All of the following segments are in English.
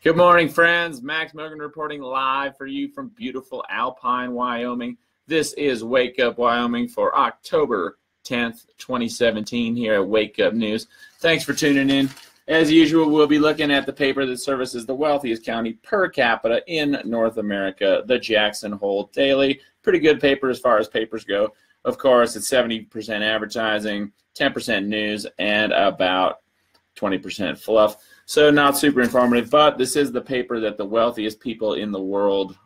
Good morning, friends. Max Mogren reporting live for you from beautiful Alpine, Wyoming. This is Wake Up Wyoming for October 10th, 2017 here at Wake Up News. Thanks for tuning in. As usual, we'll be looking at the paper that services the wealthiest county per capita in North America, the Jackson Hole Daily. Pretty good paper as far as papers go. Of course, it's 70% advertising, 10% news, and about 20% fluff. So not super informative, but this is the paper that the wealthiest people in the world,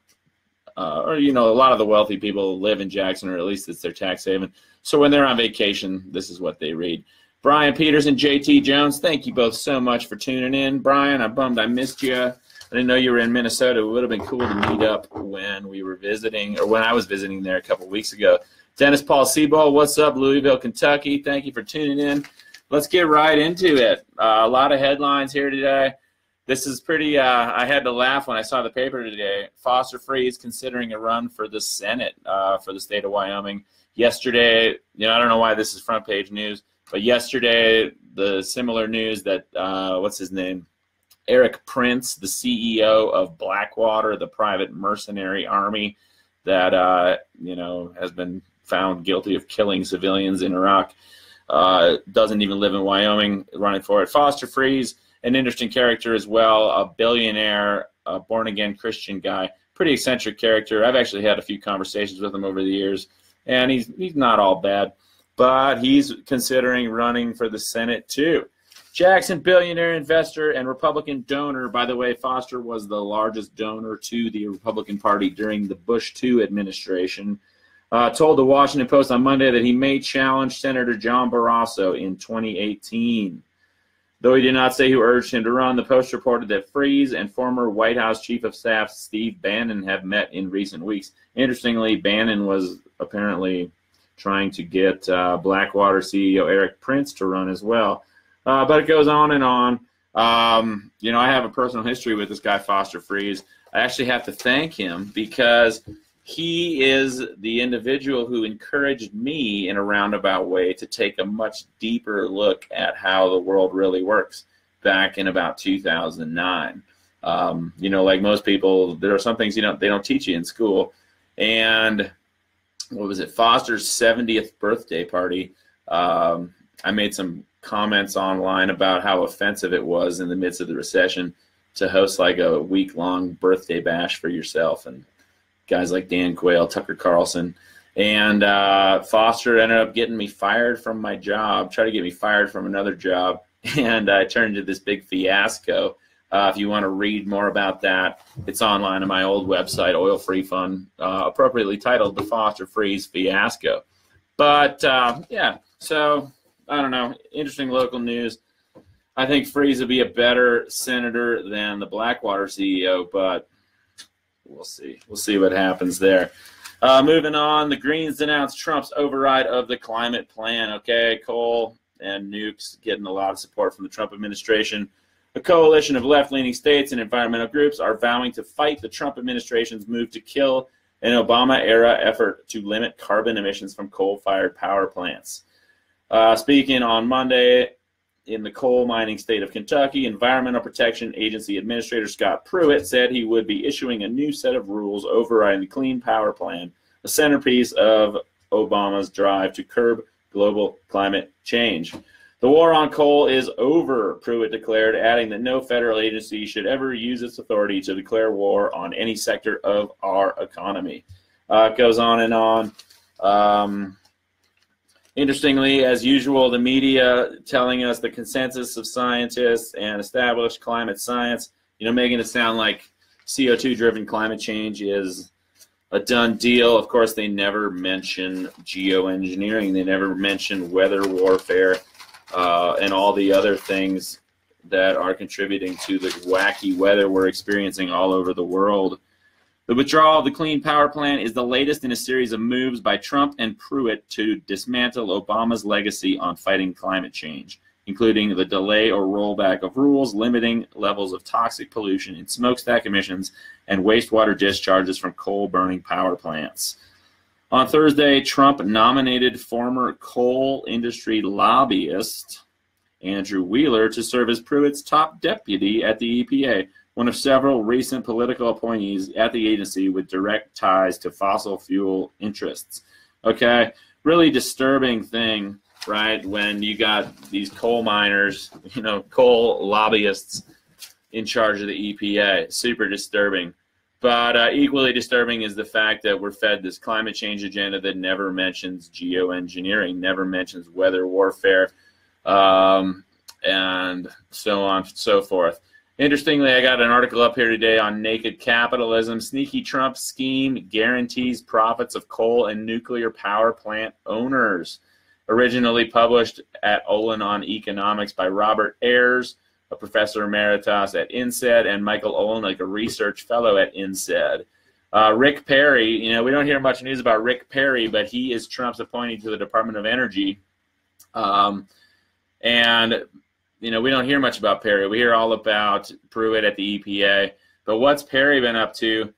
a lot of the wealthy people live in Jackson, or at least it's their tax haven. So when they're on vacation, this is what they read. Brian Peters and JT Jones, thank you both so much for tuning in. Brian, I'm bummed I missed you. I didn't know you were in Minnesota. It would have been cool to meet up when we were visiting, or when I was visiting there a couple weeks ago. Dennis Paul Seaball, what's up, Louisville, Kentucky? Thank you for tuning in. Let's get right into it. A lot of headlines here today. This is pretty, I had to laugh when I saw the paper today. Foster Freeze considering a run for the Senate for the state of Wyoming. Yesterday, I don't know why this is front page news, but yesterday, the similar news that, what's his name? Eric Prince, the CEO of Blackwater, the private mercenary army that, has been found guilty of killing civilians in Iraq. Doesn't even live in Wyoming, running for it. Foster Freeze, an interesting character as well, a billionaire, a born-again Christian guy, pretty eccentric character. I've actually had a few conversations with him over the years, and he's not all bad, but he's considering running for the Senate too. Jackson, billionaire investor and Republican donor. By the way, Foster was the largest donor to the Republican Party during the Bush II administration. Told the Washington Post on Monday that he may challenge Senator John Barrasso in 2018. Though he did not say who urged him to run, the Post reported that Freeze and former White House Chief of Staff Steve Bannon have met in recent weeks. Interestingly, Bannon was apparently trying to get Blackwater CEO Eric Prince to run as well. But it goes on and on. I have a personal history with this guy, Foster Freeze. I actually have to thank him because he is the individual who encouraged me in a roundabout way to take a much deeper look at how the world really works back in about 2009. Like most people, there are some things they don't teach you in school. And what was it? Foster's 70th birthday party. I made some comments online about how offensive it was in the midst of the recession to host like a week-long birthday bash for yourself and guys like Dan Quayle, Tucker Carlson, and Foster ended up getting me fired from my job, tried to get me fired from another job, and I turned into this big fiasco. If you want to read more about that, it's online on my old website, Oil Free Fund, appropriately titled The Foster Freeze Fiasco. But, so, I don't know, interesting local news. I think Freeze would be a better senator than the Blackwater CEO, but we'll see. We'll see what happens there. Moving on, the Greens announced Trump's override of the climate plan. Okay, coal and nukes getting a lot of support from the Trump administration. A coalition of left-leaning states and environmental groups are vowing to fight the Trump administration's move to kill an Obama-era effort to limit carbon emissions from coal-fired power plants. Speaking on Monday, in the coal mining state of Kentucky, Environmental Protection Agency Administrator Scott Pruitt said he would be issuing a new set of rules overriding the Clean Power Plan, a centerpiece of Obama's drive to curb global climate change. The war on coal is over, Pruitt declared, adding that no federal agency should ever use its authority to declare war on any sector of our economy. It goes on and on. Interestingly, as usual, the media telling us the consensus of scientists and established climate science, making it sound like CO2-driven climate change is a done deal. Of course, they never mention geoengineering. They never mention weather warfare and all the other things that are contributing to the wacky weather we're experiencing all over the world. The withdrawal of the Clean Power Plan is the latest in a series of moves by Trump and Pruitt to dismantle Obama's legacy on fighting climate change, including the delay or rollback of rules limiting levels of toxic pollution in smokestack emissions and wastewater discharges from coal-burning power plants. On Thursday, Trump nominated former coal industry lobbyist Andrew Wheeler to serve as Pruitt's top deputy at the EPA, one of several recent political appointees at the agency with direct ties to fossil fuel interests. Okay, really disturbing thing, right, when you got these coal miners, coal lobbyists in charge of the EPA. Super disturbing. But equally disturbing is the fact that we're fed this climate change agenda that never mentions geoengineering, never mentions weather warfare, and so on and so forth. Interestingly, I got an article up here today on naked capitalism. Sneaky Trump scheme guarantees profits of coal and nuclear power plant owners. Originally published at Olin on Economics by Robert Ayers, a professor emeritus at INSEAD, and Michael Olin, a research fellow at INSEAD. Rick Perry, we don't hear much news about Rick Perry, but he is Trump's appointee to the Department of Energy. And we don't hear much about Perry. We hear all about Pruitt at the EPA. But what's Perry been up to?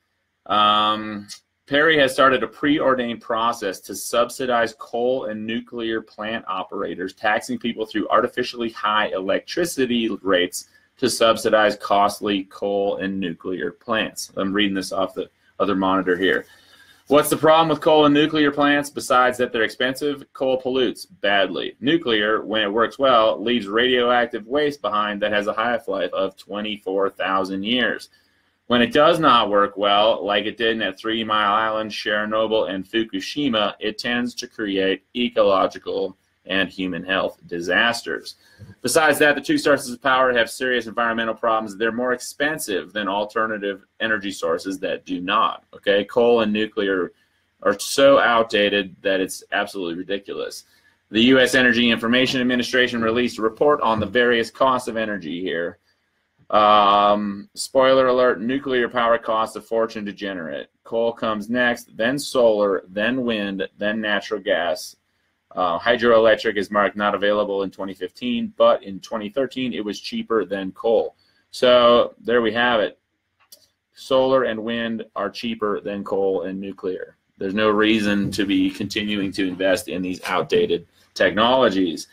Perry has started a preordained process to subsidize coal and nuclear plant operators, taxing people through artificially high electricity rates to subsidize costly coal and nuclear plants. I'm reading this off the other monitor here. What's the problem with coal and nuclear plants besides that they're expensive? Coal pollutes badly. Nuclear, when it works well, leaves radioactive waste behind that has a half-life of 24,000 years. When it does not work well, like it did at 3 Mile Island, Chernobyl, and Fukushima, it tends to create ecological and human health disasters. Besides that, the two sources of power have serious environmental problems. They're more expensive than alternative energy sources that do not. Okay, coal and nuclear are so outdated that it's absolutely ridiculous. The U.S. Energy Information Administration released a report on the various costs of energy here. Spoiler alert, nuclear power costs a fortune to generate. Coal comes next, then solar, then wind, then natural gas. Hydroelectric is marked not available in 2015, but in 2013 it was cheaper than coal. So there we have it. Solar and wind are cheaper than coal and nuclear. There's no reason to be continuing to invest in these outdated technologies.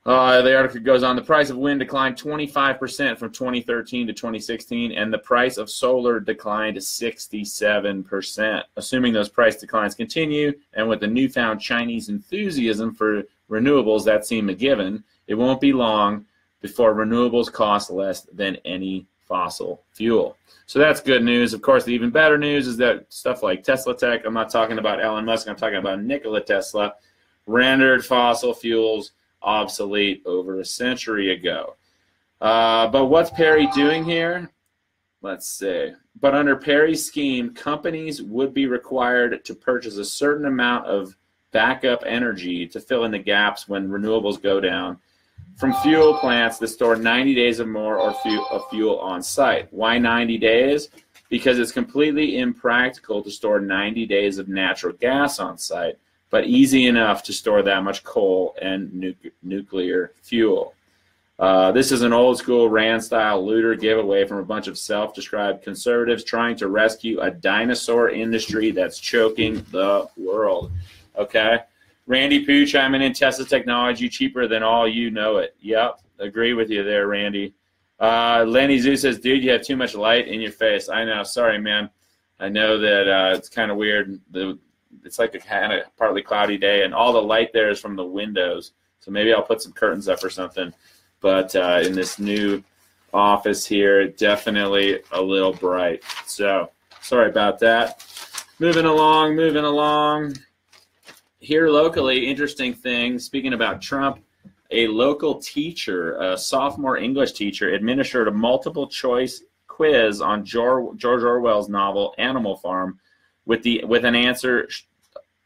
The article goes on, the price of wind declined 25% from 2013 to 2016, and the price of solar declined 67%. Assuming those price declines continue, and with the newfound Chinese enthusiasm for renewables that seem a given, it won't be long before renewables cost less than any fossil fuel. So that's good news. Of course, the even better news is that stuff like Tesla Tech, I'm not talking about Elon Musk, I'm talking about Nikola Tesla, rendered fossil fuels obsolete over a century ago. But what's Perry doing here? Let's see. But under Perry's scheme, companies would be required to purchase a certain amount of backup energy to fill in the gaps when renewables go down from fuel plants that store 90 days or more of fuel on site. Why 90 days? Because it's completely impractical to store 90 days of natural gas on site, but easy enough to store that much coal and nuclear fuel. This is an old-school Rand-style looter giveaway from a bunch of self-described conservatives trying to rescue a dinosaur industry that's choking the world. Okay? Randy Pooh chiming in, Tesla technology cheaper than all you know it. Yep, agree with you there, Randy. Lenny Zoo says, dude, you have too much light in your face. I know. Sorry, man. I know that it's kind of weird. It's like a kind of partly cloudy day, and all the light there is from the windows. So maybe I'll put some curtains up or something. But in this new office here, definitely a little bright. So sorry about that. Moving along. Here locally, interesting thing, speaking about Trump, a local teacher, a sophomore English teacher, administered a multiple choice quiz on George Orwell's novel Animal Farm with an answer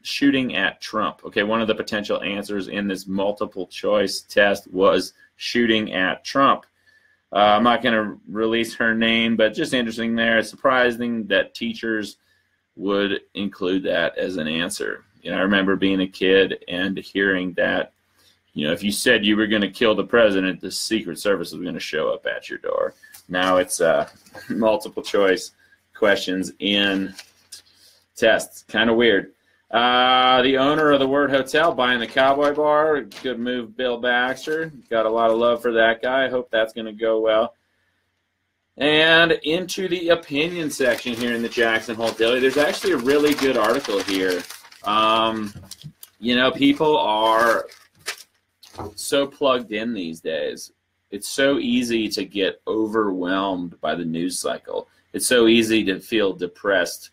shooting at Trump. Okay, one of the potential answers in this multiple choice test was shooting at Trump. I'm not going to release her name, but just interesting there. It's surprising that teachers would include that as an answer. I remember being a kid and hearing that, if you said you were going to kill the president, the Secret Service was going to show up at your door. Now it's multiple choice questions in tests. Kind of weird. The owner of the Word Hotel buying the Cowboy Bar. Good move, Bill Baxter. Got a lot of love for that guy. I hope that's going to go well. And into the opinion section here in the Jackson Hole Daily, there's actually a really good article here. You know, people are so plugged in these days. It's so easy to get overwhelmed by the news cycle. It's so easy to feel depressed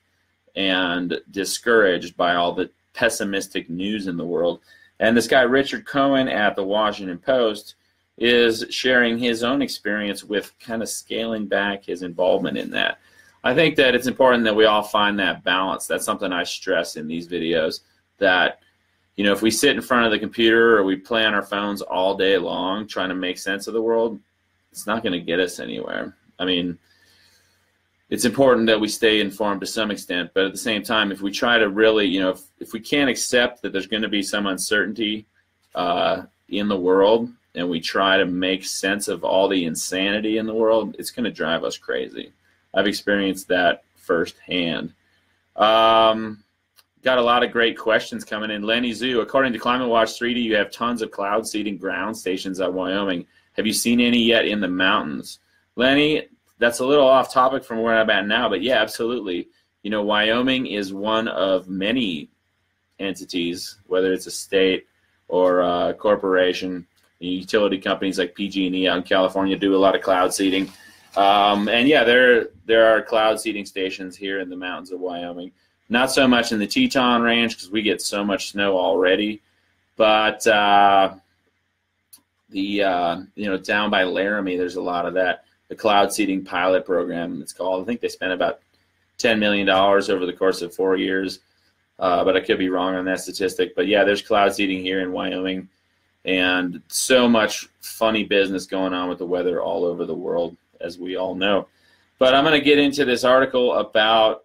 and discouraged by all the pessimistic news in the world. And this guy, Richard Cohen at the Washington Post, is sharing his own experience with kind of scaling back his involvement in that. I think that it's important that we all find that balance. That's something I stress in these videos, that, you know, if we sit in front of the computer or we play on our phones all day long trying to make sense of the world, it's not going to get us anywhere. I mean, it's important that we stay informed to some extent, but at the same time, if we try to really, you know, if we can't accept that there's going to be some uncertainty in the world, and we try to make sense of all the insanity in the world, it's going to drive us crazy. I've experienced that firsthand. Got a lot of great questions coming in. Lenny Zoo, according to Climate Watch 3D, you have tons of cloud seeding ground stations at Wyoming. Have you seen any yet in the mountains? Lenny, that's a little off topic from where I'm at now, but yeah, absolutely. You know, Wyoming is one of many entities, whether it's a state or a corporation. Utility companies like PG&E out in California do a lot of cloud seeding. And yeah, there are cloud seeding stations here in the mountains of Wyoming. Not so much in the Teton Range because we get so much snow already, but you know, down by Laramie, there's a lot of that. The cloud seeding pilot program, it's called. I think they spent about $10 million over the course of 4 years, but I could be wrong on that statistic. But yeah, there's cloud seeding here in Wyoming, and so much funny business going on with the weather all over the world, as we all know. But I'm going to get into this article about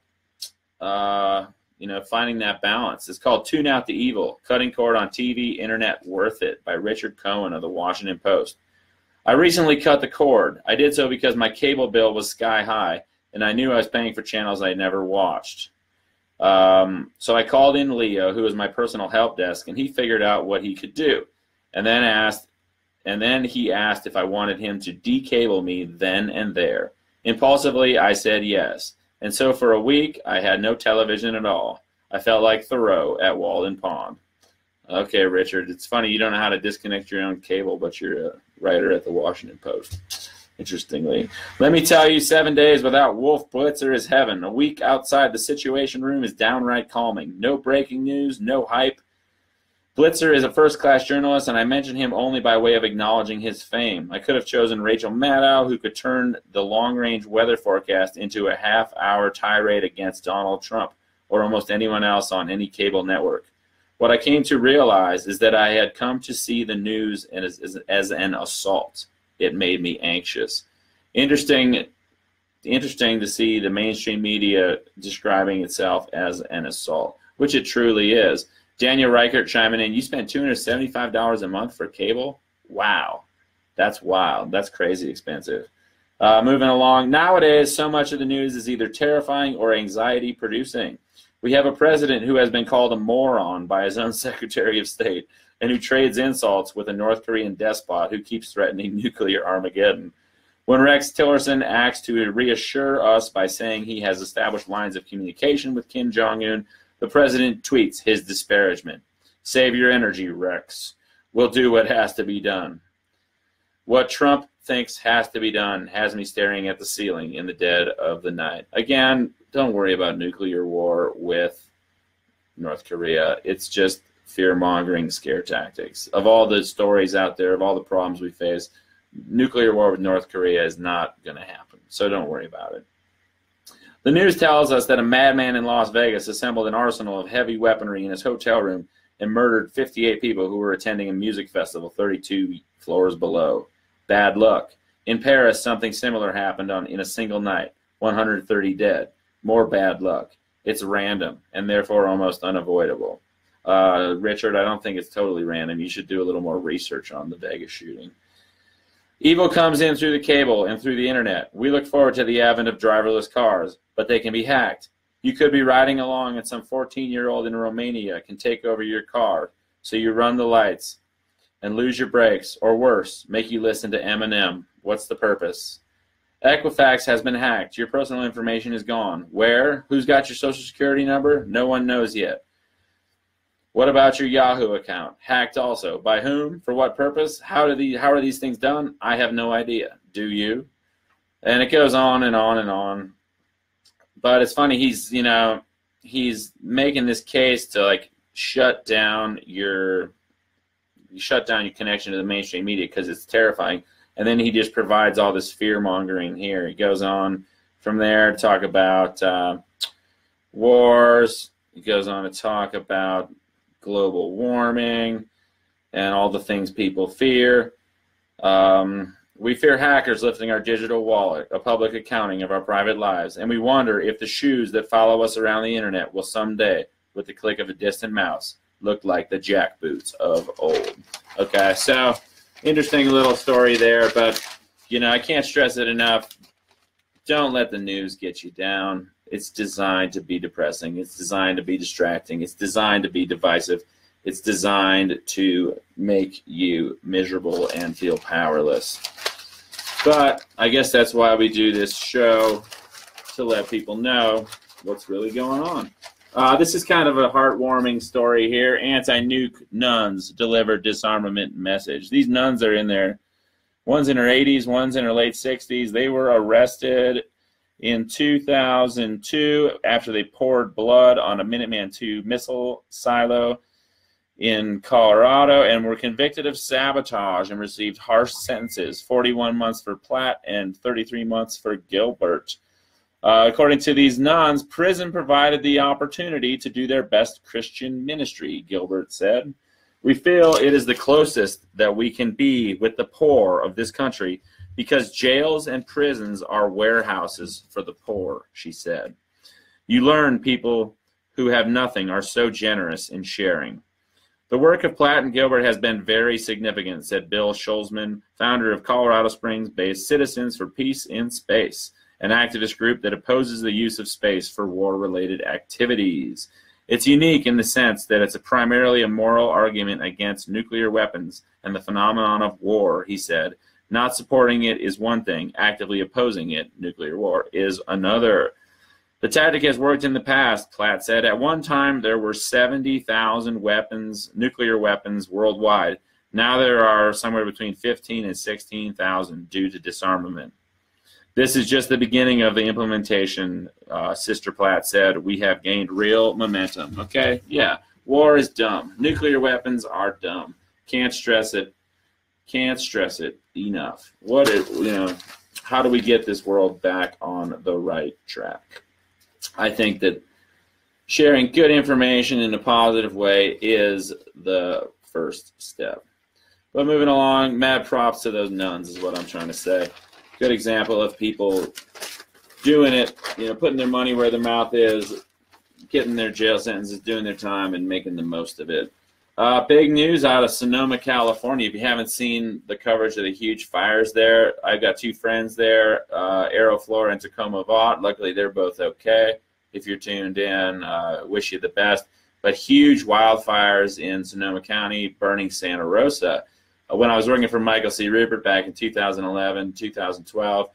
you know, finding that balance. It's called Tune Out the Evil, Cutting Cord on TV, Internet Worth It, by Richard Cohen of the Washington Post. I recently cut the cord. I did so because my cable bill was sky high, and I knew I was paying for channels I never watched. So I called in Leo, who was my personal help desk, and he figured out what he could do. And then he asked if I wanted him to decable me then and there. Impulsively, I said yes. And so for a week, I had no television at all. I felt like Thoreau at Walden Pond. Okay, Richard, it's funny you don't know how to disconnect your own cable, but you're a writer at the Washington Post, interestingly. Let me tell you, 7 days without Wolf Blitzer is heaven. A week outside the Situation Room is downright calming. No breaking news, no hype. Blitzer is a first-class journalist, and I mention him only by way of acknowledging his fame. I could have chosen Rachel Maddow, who could turn the long-range weather forecast into a half-hour tirade against Donald Trump, or almost anyone else on any cable network. What I came to realize is that I had come to see the news as an assault. It made me anxious. Interesting to see the mainstream media describing itself as an assault, which it truly is. Daniel Reichert chiming in, you spend $275 a month for cable? Wow. That's wild. That's crazy expensive. Moving along, nowadays, so much of the news is either terrifying or anxiety-producing. We have a president who has been called a moron by his own Secretary of State and who trades insults with a North Korean despot who keeps threatening nuclear Armageddon. When Rex Tillerson acts to reassure us by saying he has established lines of communication with Kim Jong-un, the president tweets his disparagement. Save your energy, Rex. We'll do what has to be done. What Trump thinks has to be done has me staring at the ceiling in the dead of the night. Again, don't worry about nuclear war with North Korea. It's just fear-mongering scare tactics. Of all the stories out there, of all the problems we face, nuclear war with North Korea is not going to happen. So don't worry about it. The news tells us that a madman in Las Vegas assembled an arsenal of heavy weaponry in his hotel room and murdered 58 people who were attending a music festival 32 floors below. Bad luck. In Paris, something similar happened in a single night. 130 dead. More bad luck. It's random and therefore almost unavoidable. Richard, I don't think it's totally random. You should do a little more research on the Vegas shooting. Evil comes in through the cable and through the internet. We look forward to the advent of driverless cars, but they can be hacked. You could be riding along and some 14-year-old in Romania can take over your car, so you run the lights and lose your brakes, or worse, make you listen to Eminem. What's the purpose? Equifax has been hacked. Your personal information is gone. Where? Who's got your social security number? No one knows yet. What about your Yahoo account? Hacked also. By whom? For what purpose? How are these things done? I have no idea. Do you? And it goes on and on and on. But it's funny, he's making this case to like shut down your connection to the mainstream media because it's terrifying. And then he just provides all this fear-mongering here. He goes on from there to talk about wars. He goes on to talk about global warming and all the things people fear. We fear hackers lifting our digital wallet, a public accounting of our private lives, and we wonder if the shoes that follow us around the internet will someday, with the click of a distant mouse, look like the jackboots of old. Okay, so interesting little story there, but I can't stress it enough. Don't let the news get you down. It's designed to be depressing. It's designed to be distracting. It's designed to be divisive. It's designed to make you miserable and feel powerless. But I guess that's why we do this show, to let people know what's really going on. This is kind of a heartwarming story here. Anti-nuke nuns deliver disarmament message. These nuns are in there. One's in her 80s, one's in her late 60s. They were arrested in 2002 after they poured blood on a Minuteman II missile silo in Colorado and were convicted of sabotage and received harsh sentences, 41 months for Platt and 33 months for Gilbert. According to these nuns, prison provided the opportunity to do their best Christian ministry, Gilbert said. We feel it is the closest that we can be with the poor of this country because jails and prisons are warehouses for the poor, she said. You learn people who have nothing are so generous in sharing. The work of Platt and Gilbert has been very significant, said Bill Scholzman, founder of Colorado Springs-based Citizens for Peace in Space, an activist group that opposes the use of space for war-related activities. It's unique in the sense that it's primarily a moral argument against nuclear weapons and the phenomenon of war, he said. Not supporting it is one thing. Actively opposing it, nuclear war, is another. The tactic has worked in the past, Platt said. At one time, there were 70,000 weapons, nuclear weapons worldwide. Now there are somewhere between 15 and 16,000 due to disarmament. This is just the beginning of the implementation, Sister Platt said. We have gained real momentum. Okay, yeah, war is dumb. Nuclear weapons are dumb. Can't stress it. Can't stress it enough. How do we get this world back on the right track? I think that sharing good information in a positive way is the first step. But moving along, mad props to those nuns is what I'm trying to say. Good example of people doing it, putting their money where their mouth is, getting their jail sentences, doing their time, and making the most of it. Big news out of Sonoma, California. If you haven't seen the coverage of the huge fires there, I've got two friends there, Aeroflora and Tacoma Vaught. Luckily, they're both okay. If you're tuned in, wish you the best. But huge wildfires in Sonoma County, burning Santa Rosa. When I was working for Michael C. Rupert back in 2011, 2012,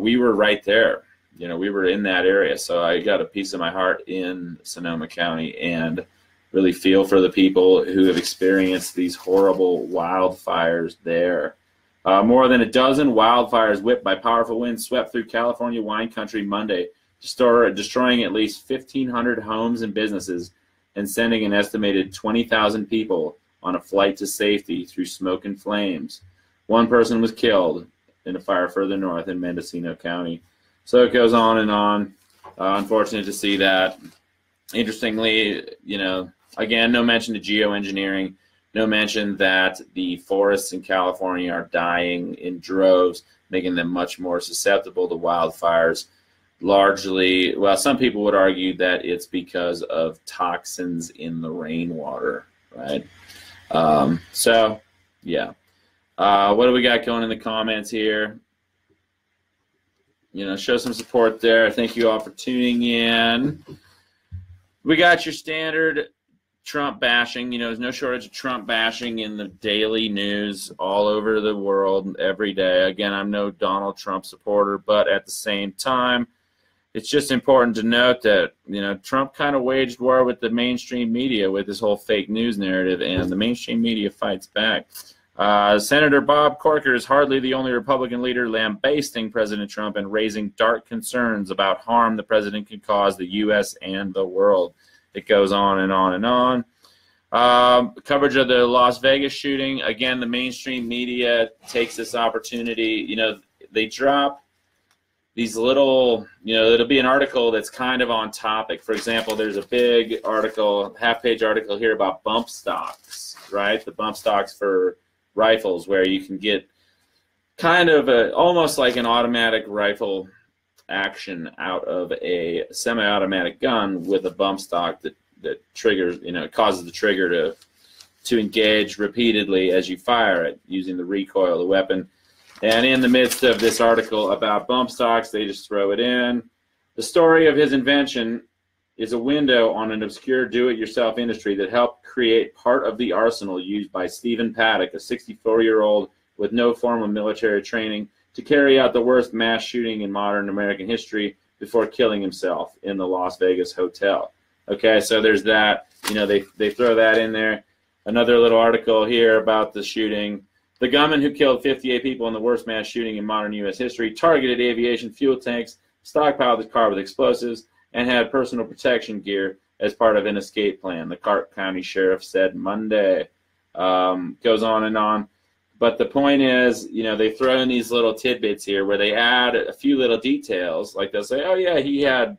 we were right there. We were in that area. So I got a piece of my heart in Sonoma County and really feel for the people who have experienced these horrible wildfires there. More than a dozen wildfires whipped by powerful winds swept through California wine country Monday, destroying at least 1,500 homes and businesses and sending an estimated 20,000 people on a flight to safety through smoke and flames. One person was killed in a fire further north in Mendocino County. So it goes on and on. Unfortunate to see that. Interestingly, again, no mention to geoengineering, no mention that the forests in California are dying in droves, making them much more susceptible to wildfires. Largely, well, some people would argue that it's because of toxins in the rainwater, right? So, yeah. What do we got going in the comments here? Show some support there. Thank you all for tuning in. We got your standard Trump bashing. You know, there's no shortage of Trump bashing in the daily news all over the world every day. Again, I'm no Donald Trump supporter, but at the same time, it's just important to note that, you know, Trump kind of waged war with the mainstream media with this whole fake news narrative, and the mainstream media fights back. Senator Bob Corker is hardly the only Republican leader lambasting President Trump and raising dark concerns about harm the president could cause the U.S. and the world. It goes on and on and on. Coverage of the Las Vegas shooting. Again, the mainstream media takes this opportunity. You know, they drop these little, you know, it'll be an article that's kind of on topic. For example, there's a big article, half-page article here about bump stocks, right? The bump stocks for rifles, where you can get kind of almost like an automatic rifle action out of a semi-automatic gun with a bump stock that triggers, you know, causes the trigger to engage repeatedly as you fire it using the recoil of the weapon. And in the midst of this article about bump stocks, they just throw it in. The story of his invention is a window on an obscure do-it-yourself industry that helped create part of the arsenal used by Stephen Paddock, a 64-year-old with no formal military training, to carry out the worst mass shooting in modern American history before killing himself in the Las Vegas hotel. Okay, so there's that. You know, they throw that in there. Another little article here about the shooting. The gunman who killed 58 people in the worst mass shooting in modern U.S. history targeted aviation fuel tanks, stockpiled his car with explosives, and had personal protection gear as part of an escape plan, the Clark County Sheriff said Monday. Goes on and on. But the point is, you know, they throw in these little tidbits here where they add a few little details. Like they'll say, oh, yeah, he had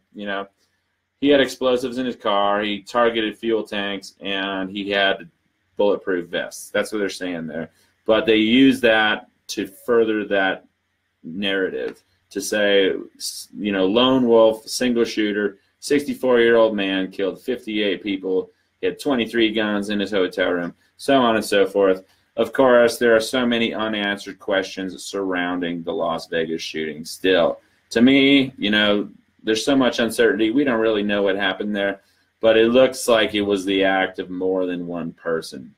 explosives in his car, he targeted fuel tanks, and he had bulletproof vests. That's what they're saying there. But they use that to further that narrative, to say, you know, lone wolf, single shooter, 64-year-old man killed 58 people, he had 23 guns in his hotel room, so on and so forth. Of course, there are so many unanswered questions surrounding the Las Vegas shooting still. To me, you know, there's so much uncertainty. We don't really know what happened there, but it looks like it was the act of more than one person.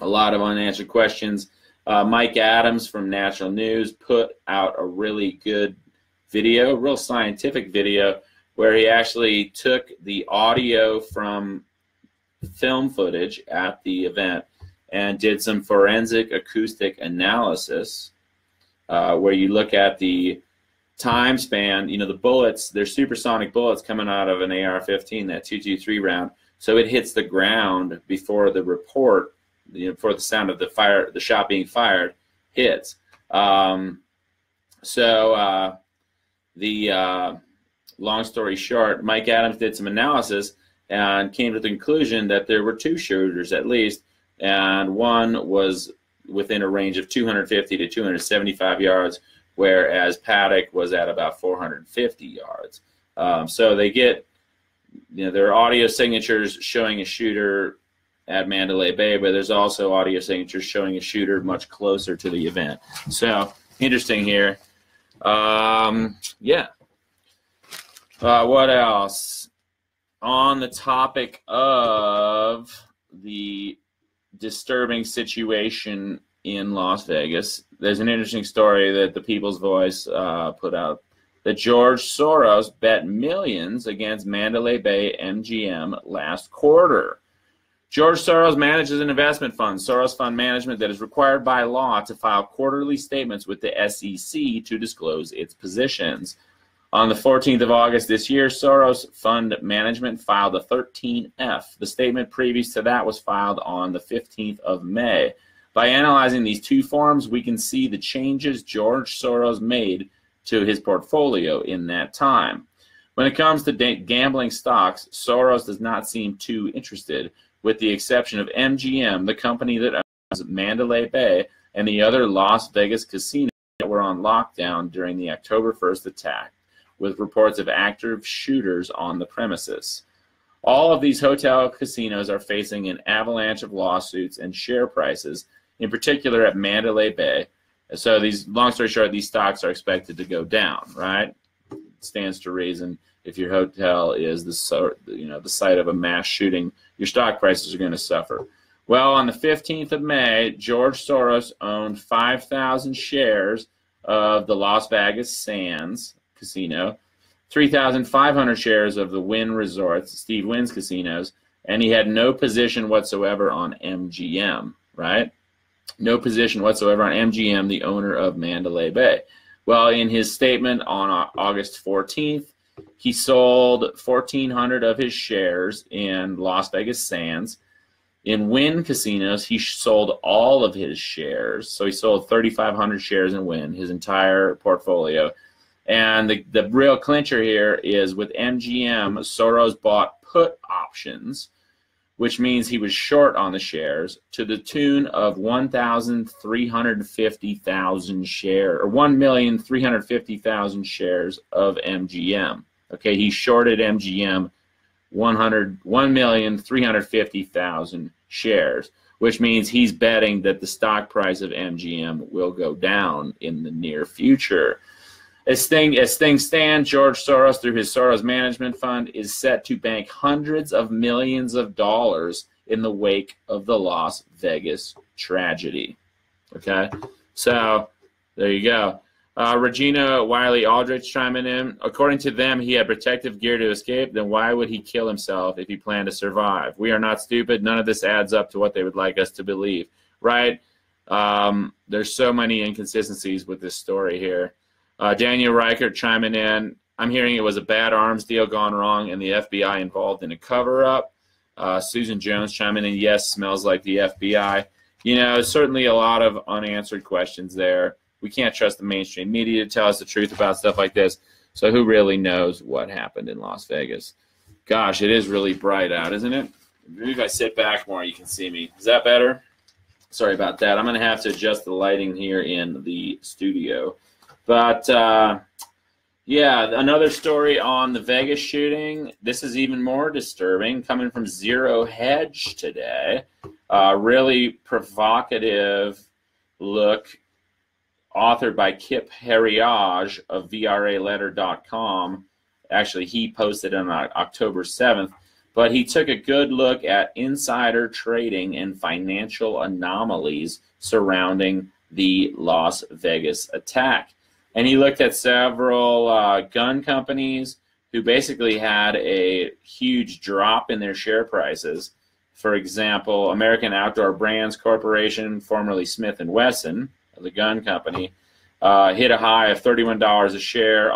A lot of unanswered questions. Mike Adams from National News put out a really good video, real scientific video, where he actually took the audio from film footage at the event and did some forensic acoustic analysis, where you look at the time span. You know, the bullets, they're supersonic bullets coming out of an AR-15, that 223 round. So it hits the ground before the report, you know, before the sound of the shot being fired hits. Long story short, Mike Adams did some analysis and came to the conclusion that there were two shooters at least, and one was within a range of 250 to 275 yards, whereas Paddock was at about 450 yards. So they get, you know, there are audio signatures showing a shooter at Mandalay Bay, but there's also audio signatures showing a shooter much closer to the event. So interesting here. Yeah. What else? On the topic of the disturbing situation in Las Vegas, there's an interesting story that the People's Voice put out, that George Soros bet millions against Mandalay Bay MGM last quarter. George Soros manages an investment fund, Soros Fund Management, that is required by law to file quarterly statements with the SEC to disclose its positions. On the 14th of August this year, Soros Fund Management filed a 13F. The statement previous to that was filed on the 15th of May. By analyzing these two forms, we can see the changes George Soros made to his portfolio in that time. When it comes to gambling stocks, Soros does not seem too interested, with the exception of MGM, the company that owns Mandalay Bay, and the other Las Vegas casinos that were on lockdown during the October 1st attack, with reports of active shooters on the premises. All of these hotel casinos are facing an avalanche of lawsuits and share prices, in particular at Mandalay Bay. So these, long story short, these stocks are expected to go down, right? stands to reason if your hotel is the site of a mass shooting, your stock prices are going to suffer. Well, on the 15th of May, George Soros owned 5,000 shares of the Las Vegas Sands Casino, 3,500 shares of the Wynn Resorts, Steve Wynn's casinos, and he had no position whatsoever on MGM, right? No position whatsoever on MGM, the owner of Mandalay Bay. Well, in his statement on August 14th, he sold 1,400 of his shares in Las Vegas Sands. In Wynn Casinos, he sold all of his shares. So he sold 3,500 shares in Wynn, his entire portfolio. And the real clincher here is with MGM, Soros bought put options, which means he was short on the shares to the tune of 1,350,000 shares, or 1,350,000 shares of MGM. Okay, he shorted MGM 1,350,000 shares, which means he's betting that the stock price of MGM will go down in the near future. As things stand, George Soros, through his Soros Management Fund, is set to bank hundreds of millions of dollars in the wake of the Las Vegas tragedy. Okay, so there you go. Regina Wiley Aldrich chiming in. According to them, he had protective gear to escape. Then why would he kill himself if he planned to survive? We are not stupid. None of this adds up to what they would like us to believe, right? There's so many inconsistencies with this story here. Daniel Reichert chiming in. I'm hearing it was a bad arms deal gone wrong and the FBI involved in a cover-up. Susan Jones chiming in. Yes, smells like the FBI. You know, certainly a lot of unanswered questions there. We can't trust the mainstream media to tell us the truth about stuff like this. So who really knows what happened in Las Vegas? Gosh, it is really bright out, isn't it? Maybe if I sit back more, you can see me. Is that better? Sorry about that. I'm going to have to adjust the lighting here in the studio. But, yeah, another story on the Vegas shooting. This is even more disturbing, coming from Zero Hedge today. Really provocative look, authored by Kip Heriage of VRAletter.com. Actually, he posted on October 7th. But he took a good look at insider trading and financial anomalies surrounding the Las Vegas attack. And he looked at several gun companies who basically had a huge drop in their share prices. For example, American Outdoor Brands Corporation, formerly Smith & Wesson, the gun company, hit a high of $31 a share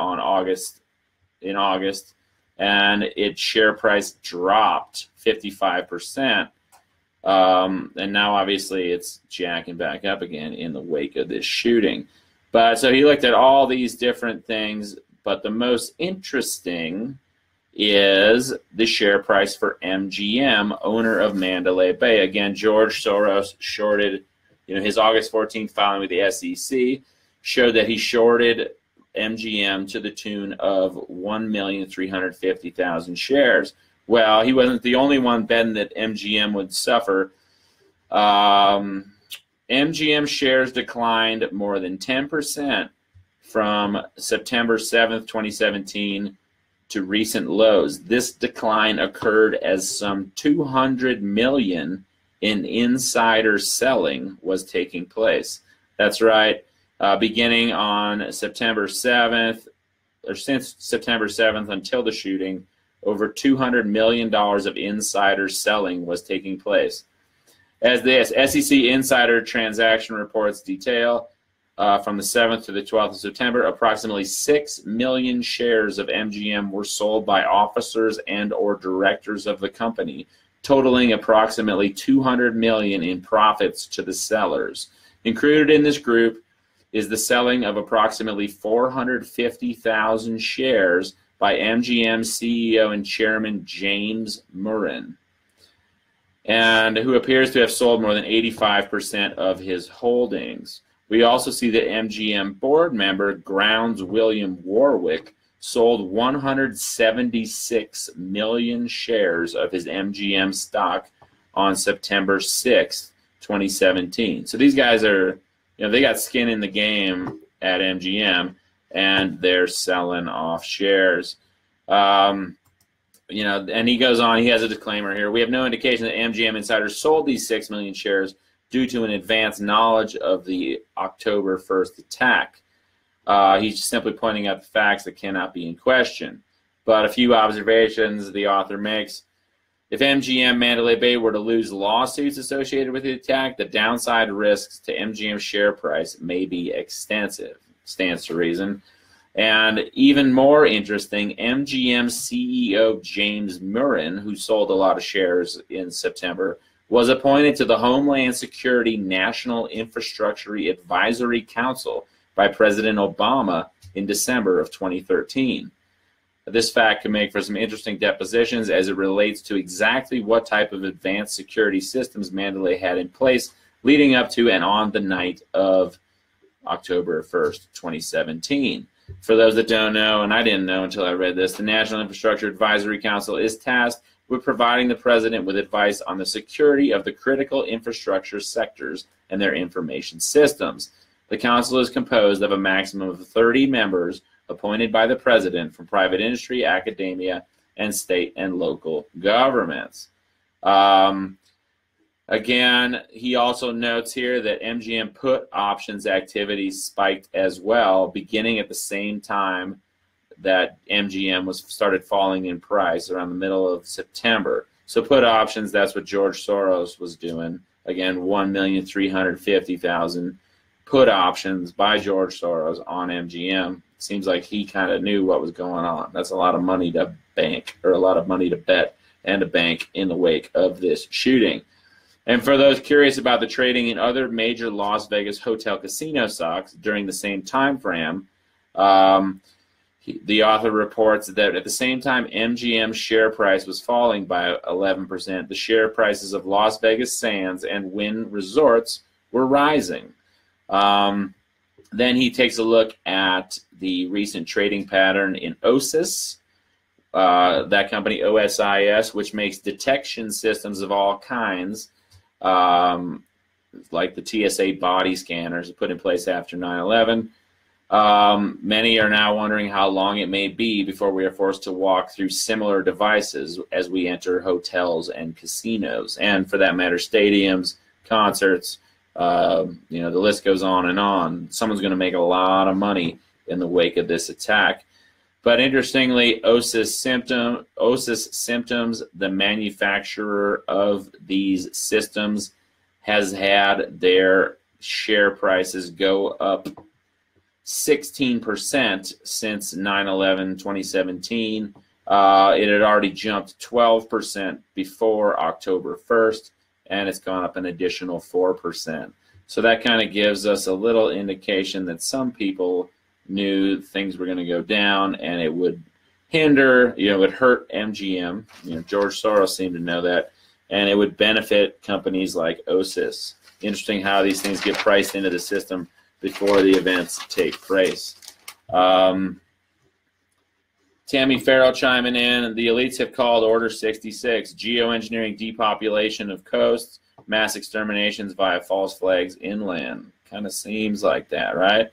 in August, and its share price dropped 55%. And now, obviously, it's jacking back up again in the wake of this shooting. But so he looked at all these different things, but the most interesting is the share price for MGM, owner of Mandalay Bay. Again, George Soros shorted, his August 14th filing with the SEC showed that he shorted MGM to the tune of 1,350,000 shares. Well, he wasn't the only one betting that MGM would suffer. MGM shares declined more than 10% from September 7th, 2017 to recent lows. This decline occurred as some $200 million in insider selling was taking place. That's right. Beginning on September 7th, or since September 7th until the shooting, over $200 million of insider selling was taking place. As the SEC insider transaction reports detail, from the 7th to the 12th of September, approximately 6 million shares of MGM were sold by officers and or directors of the company, totaling approximately $200 million in profits to the sellers. Included in this group is the selling of approximately 450,000 shares by MGM CEO and chairman James Mogren, and who appears to have sold more than 85% of his holdings. We also see that MGM board member Grounds William Warwick sold 176 million shares of his MGM stock on September 6th, 2017. So these guys are, they got skin in the game at MGM, and they're selling off shares. You know, and he goes on, he has a disclaimer here. We have no indication that MGM insiders sold these 6 million shares due to an advanced knowledge of the October 1st attack. He's simply pointing out the facts that cannot be in question. But a few observations the author makes. If MGM Mandalay Bay were to lose lawsuits associated with the attack, the downside risks to MGM's share price may be extensive. Stands to reason. And even more interesting, MGM CEO James Mogren, who sold a lot of shares in September, was appointed to the Homeland Security National Infrastructure Advisory Council by President Obama in December of 2013. This fact can make for some interesting depositions as it relates to exactly what type of advanced security systems Mandalay had in place leading up to and on the night of October 1st, 2017. For those that don't know, and I didn't know until I read this, the National Infrastructure Advisory Council is tasked with providing the president with advice on the security of the critical infrastructure sectors and their information systems. The council is composed of a maximum of 30 members appointed by the president from private industry, academia, and state and local governments. Again, he also notes here that MGM put options activities spiked as well, beginning at the same time that MGM started falling in price around the middle of September. So put options, that's what George Soros was doing. Again, 1,350,000 put options by George Soros on MGM. Seems like he kind of knew what was going on. That's a lot of money to bank, or a lot of money to bet and to bank in the wake of this shooting. And for those curious about the trading in other major Las Vegas hotel casino stocks during the same time frame, the author reports that at the same time MGM's share price was falling by 11%, the share prices of Las Vegas Sands and Wynn Resorts were rising. Then he takes a look at the recent trading pattern in OSIS, that company OSIS, which makes detection systems of all kinds, like the TSA body scanners put in place after 9/11. Many are now wondering how long it may be before we are forced to walk through similar devices as we enter hotels and casinos, and for that matter, stadiums, concerts. You know, the list goes on and on. Someone's going to make a lot of money in the wake of this attack. But interestingly, OSIS Symptoms, the manufacturer of these systems, has had their share prices go up 16% since 9/11/2017. It had already jumped 12% before October 1st, and it's gone up an additional 4%. So that kind of gives us a little indication that some people knew things were going to go down, and it would hinder, you know, it would hurt MGM. You know, George Soros seemed to know that, and it would benefit companies like OSIS. Interesting how these things get priced into the system before the events take place. Tammy Farrell chiming in. The elites have called Order 66, geoengineering depopulation of coasts, mass exterminations via false flags inland. Kind of seems like that, right?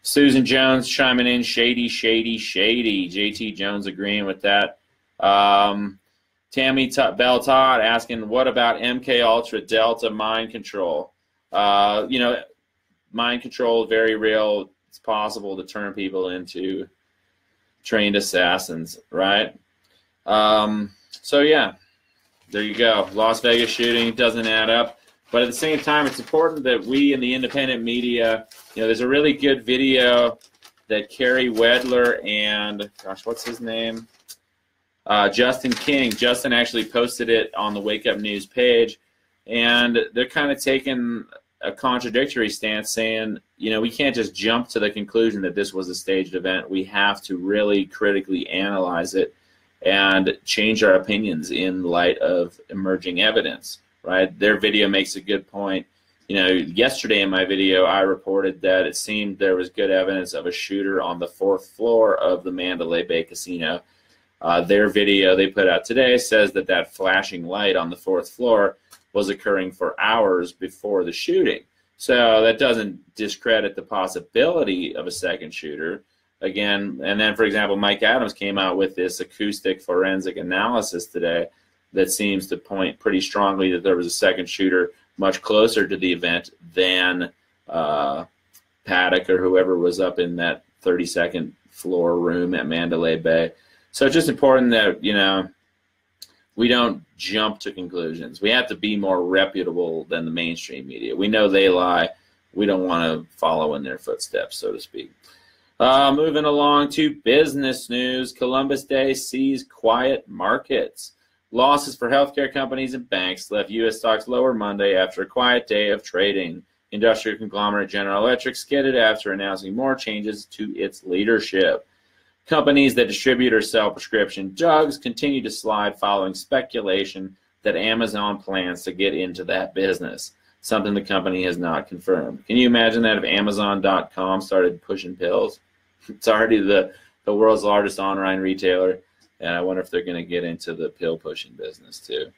Susan Jones chiming in, shady, shady, shady. JT Jones agreeing with that. Tammy Bell Todd asking, what about MK Ultra Delta mind control? You know, mind control is very real. It's possible to turn people into trained assassins, right? So yeah, there you go. Las Vegas shooting doesn't add up. But at the same time, it's important that we in the independent media, you know, there's a really good video that Kerry Wedler and, gosh, what's his name? Justin King. Justin actually posted it on the Wake Up News page, and they're kind of taking a contradictory stance, saying, you know, we can't just jump to the conclusion that this was a staged event. We have to really critically analyze it and change our opinions in light of emerging evidence. Right? Their video makes a good point. You know, yesterday in my video, I reported that it seemed there was good evidence of a shooter on the 4th floor of the Mandalay Bay Casino. Their video they put out today says that that flashing light on the 4th floor was occurring for hours before the shooting. So that doesn't discredit the possibility of a second shooter. again. And then, for example, Mike Adams came out with this acoustic forensic analysis today that seems to point pretty strongly that there was a second shooter much closer to the event than Paddock or whoever was up in that 32nd floor room at Mandalay Bay. So it's just important that, you know, we don't jump to conclusions. We have to be more reputable than the mainstream media. We know they lie. We don't want to follow in their footsteps, so to speak. Moving along to business news. Columbus Day sees quiet markets. Losses for healthcare companies and banks left U.S. stocks lower Monday after a quiet day of trading. Industrial conglomerate General Electric skidded after announcing more changes to its leadership. Companies that distribute or sell prescription drugs continue to slide following speculation that Amazon plans to get into that business, something the company has not confirmed. Can you imagine that if Amazon.com started pushing pills? It's already the world's largest online retailer, and I wonder if they're going to get into the pill-pushing business too.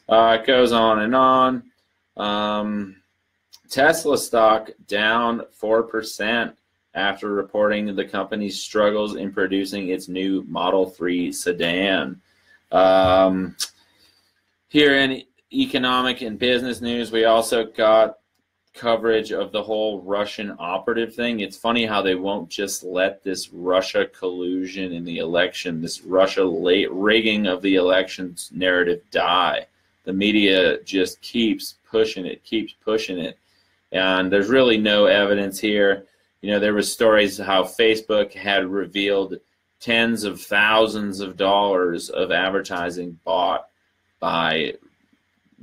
It goes on and on. Tesla stock down 4% after reporting the company's struggles in producing its new Model 3 sedan. Here in economic and business news, we also got coverage of the whole Russian operative thing. It's funny how they won't just let this Russia collusion in the election, this Russia rigging of the elections narrative die. The media just keeps pushing it. And there's really no evidence here. You know, there were stories how Facebook had revealed tens of thousands of dollars of advertising bought by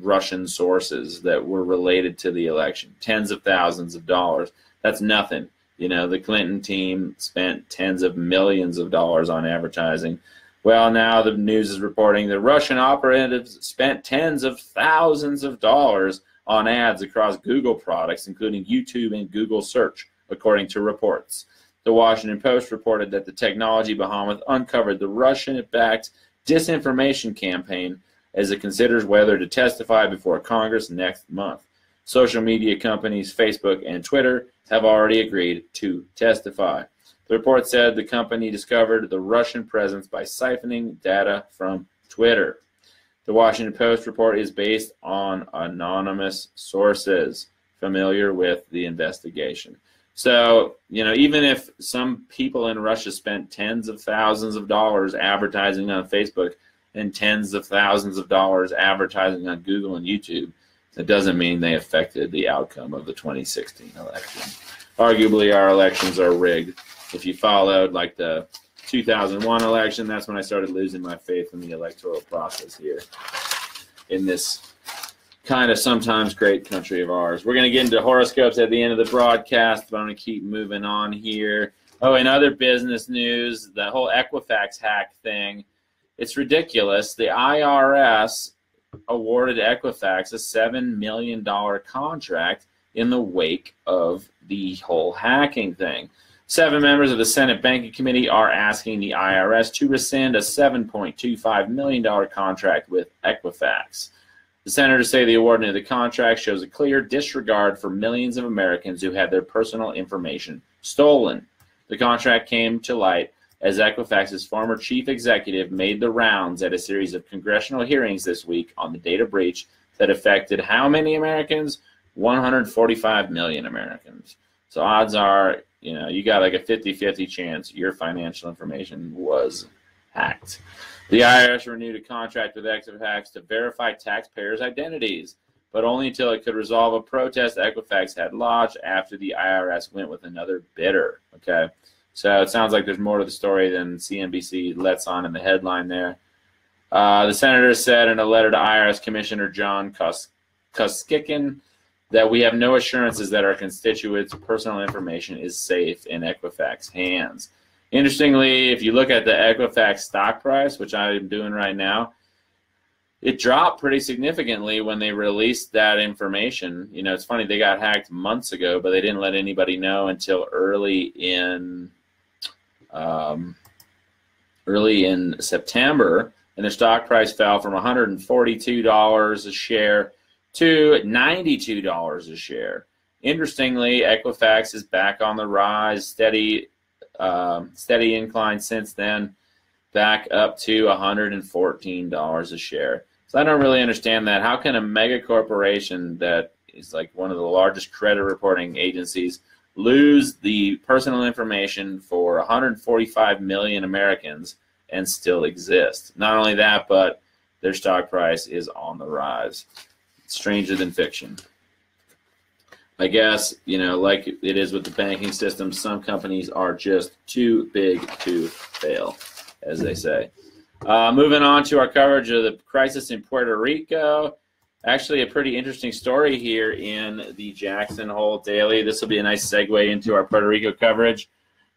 Russian sources that were related to the election. Tens of thousands of dollars. That's nothing. You know, the Clinton team spent tens of millions of dollars on advertising. Well, now the news is reporting that Russian operatives spent tens of thousands of dollars on ads across Google products, including YouTube and Google Search, according to reports. The Washington Post reported that the technology behemoth uncovered the Russian-backed disinformation campaign as it considers whether to testify before Congress next month. Social media companies Facebook and Twitter have already agreed to testify. The report said the company discovered the Russian presence by siphoning data from Twitter. The Washington Post report is based on anonymous sources familiar with the investigation. So, you know, even if some people in Russia spent tens of thousands of dollars advertising on Facebook and tens of thousands of dollars advertising on Google and YouTube, that doesn't mean they affected the outcome of the 2016 election. Arguably, our elections are rigged. If you followed, like, the 2001 election, that's when I started losing my faith in the electoral process here in this kind of sometimes great country of ours. We're going to get into horoscopes at the end of the broadcast, but I'm going to keep moving on here. Oh, in other business news, the whole Equifax hack thing, it's ridiculous. The IRS awarded Equifax a $7 million contract in the wake of the whole hacking thing. 7 members of the Senate Banking Committee are asking the IRS to rescind a $7.25 million contract with Equifax. The senators say the awarding of the contract shows a clear disregard for millions of Americans who had their personal information stolen. The contract came to light as Equifax's former chief executive made the rounds at a series of congressional hearings this week on the data breach that affected how many Americans? 145 million Americans. So odds are, you know, you got like a 50-50 chance your financial information was hacked. The IRS renewed a contract with Equifax to verify taxpayers' identities, but only until it could resolve a protest Equifax had lodged after the IRS went with another bidder. Okay, so it sounds like there's more to the story than CNBC lets on in the headline there. The senators said in a letter to IRS Commissioner John Koskikin that we have no assurances that our constituents' personal information is safe in Equifax hands. Interestingly, if you look at the Equifax stock price, which I'm doing right now, it dropped pretty significantly when they released that information. You know, it's funny, they got hacked months ago, but they didn't let anybody know until early in September, and their stock price fell from $142 a share to $92 a share. Interestingly, Equifax is back on the rise, steady Steady incline since then, back up to $114 a share. So I don't really understand that. How can a mega corporation that is like one of the largest credit reporting agencies lose the personal information for 145 million Americans and still exist? Not only that, but their stock price is on the rise. Stranger than fiction. I guess, you know, like it is with the banking system, some companies are just too big to fail, as they say. Moving on to our coverage of the crisis in Puerto Rico. Actually, a pretty interesting story here in the Jackson Hole Daily. This will be a nice segue into our Puerto Rico coverage.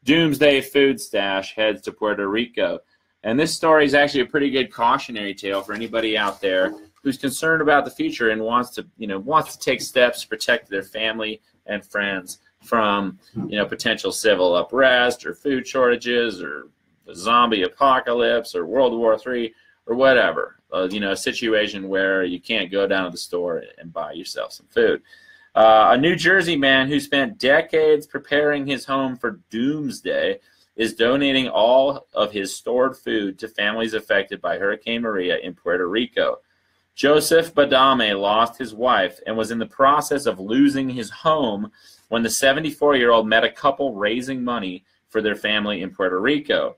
Doomsday food stash heads to Puerto Rico. And this story is actually a pretty good cautionary tale for anybody out there who's concerned about the future and wants to take steps to protect their family and friends from, potential civil unrest or food shortages or a zombie apocalypse or World War III or whatever. A situation where you can't go down to the store and buy yourself some food. A New Jersey man who spent decades preparing his home for doomsday is donating all of his stored food to families affected by Hurricane Maria in Puerto Rico. Joseph Badame lost his wife and was in the process of losing his home when the 74-year-old met a couple raising money for their family in Puerto Rico.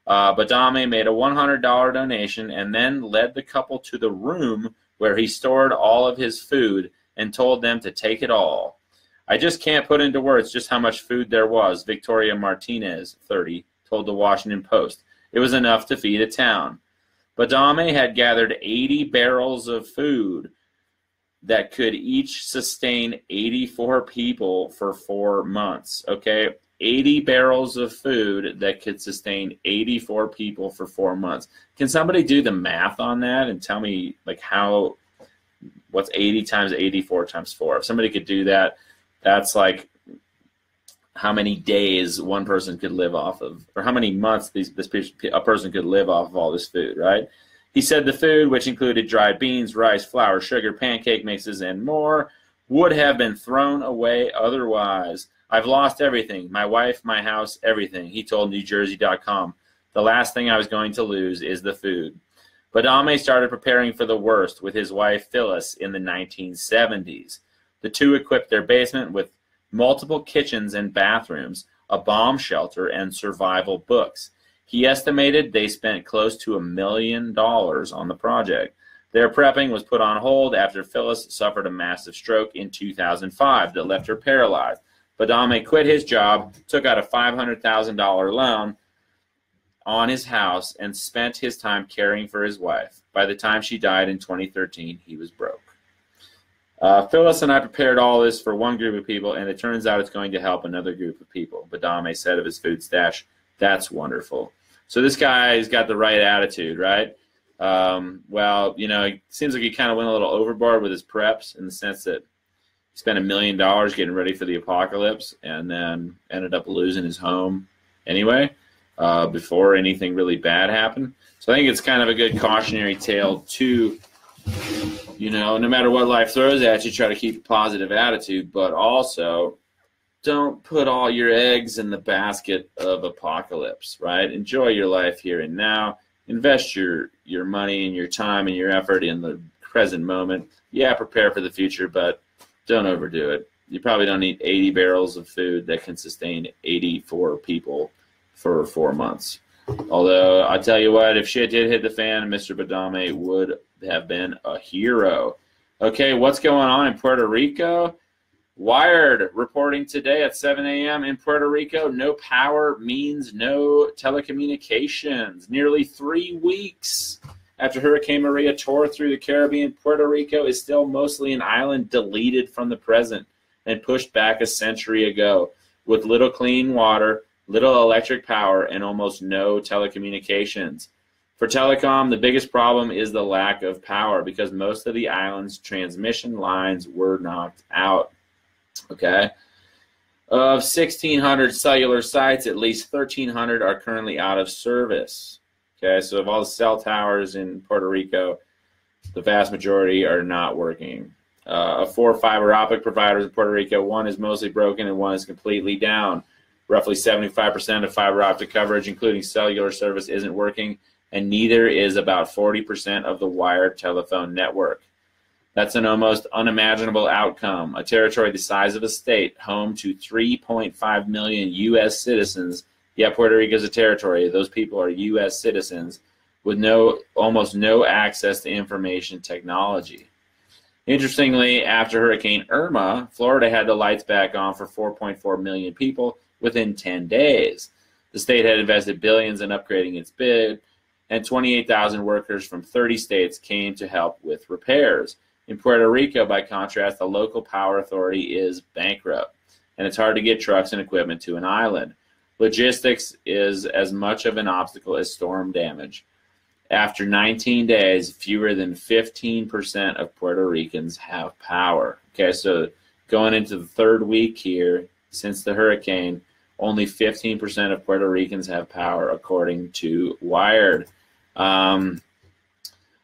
Badame made a $100 donation and then led the couple to the room where he stored all of his food and told them to take it all. I just can't put into words just how much food there was, Victoria Martinez, 30, told the Washington Post. It was enough to feed a town. Badame had gathered 80 barrels of food that could each sustain 84 people for 4 months, okay? 80 barrels of food that could sustain 84 people for 4 months. Can somebody do the math on that and tell me, like, what's 80 times 84 times 4? If somebody could do that, that's like how many days one person could live off of, or how many months a person could live off of all this food, right? He said the food, which included dried beans, rice, flour, sugar, pancake mixes, and more, would have been thrown away otherwise. I've lost everything, my wife, my house, everything, he told NewJersey.com. The last thing I was going to lose is the food. Badame started preparing for the worst with his wife Phyllis in the 1970s. The two equipped their basement with multiple kitchens and bathrooms, a bomb shelter, and survival books. He estimated they spent close to $1 million on the project. Their prepping was put on hold after Phyllis suffered a massive stroke in 2005 that left her paralyzed. Badame quit his job, took out a $500,000 loan on his house, and spent his time caring for his wife. By the time she died in 2013, he was broke. Phyllis and I prepared all this for one group of people, and it turns out it's going to help another group of people, Badame said of his food stash. That's wonderful. So this guy's got the right attitude, right? It seems like he kind of went a little overboard with his preps in the sense that he spent $1 million getting ready for the apocalypse and then ended up losing his home anyway before anything really bad happened. So I think it's kind of a good cautionary tale to, no matter what life throws at you, try to keep a positive attitude, but also don't put all your eggs in the basket of apocalypse, right? Enjoy your life here and now. Invest your money and your time and your effort in the present moment. Yeah, prepare for the future, but don't overdo it. You probably don't need 80 barrels of food that can sustain 84 people for 4 months. Although, I tell you what, if shit did hit the fan, Mr. Badame would have been a hero. Okay, what's going on in Puerto Rico? Wired reporting today at 7 a.m. in Puerto Rico, no power means no telecommunications. Nearly 3 weeks after Hurricane Maria tore through the Caribbean, Puerto Rico is still mostly an island deleted from the present and pushed back a century ago with little clean water, little electric power, and almost no telecommunications. For telecom, the biggest problem is the lack of power because most of the island's transmission lines were knocked out. Okay. Of 1,600 cellular sites, at least 1,300 are currently out of service. Okay, so of all the cell towers in Puerto Rico, the vast majority are not working. Of 4 fiber optic providers in Puerto Rico, one is mostly broken and one is completely down. Roughly 75% of fiber optic coverage, including cellular service, isn't working, and neither is about 40% of the wired telephone network. That's an almost unimaginable outcome. A territory the size of a state, home to 3.5 million U.S. citizens. Yeah, Puerto Rico is a territory. Those people are U.S. citizens with almost no access to information technology. Interestingly, after Hurricane Irma, Florida had the lights back on for 4.4 million people within 10 days. The state had invested billions in upgrading its grid, and 28,000 workers from 30 states came to help with repairs. In Puerto Rico, by contrast, the local power authority is bankrupt, and it's hard to get trucks and equipment to an island. Logistics is as much of an obstacle as storm damage. After 19 days, fewer than 15% of Puerto Ricans have power. Okay, so going into the third week here since the hurricane, only 15% of Puerto Ricans have power, according to Wired.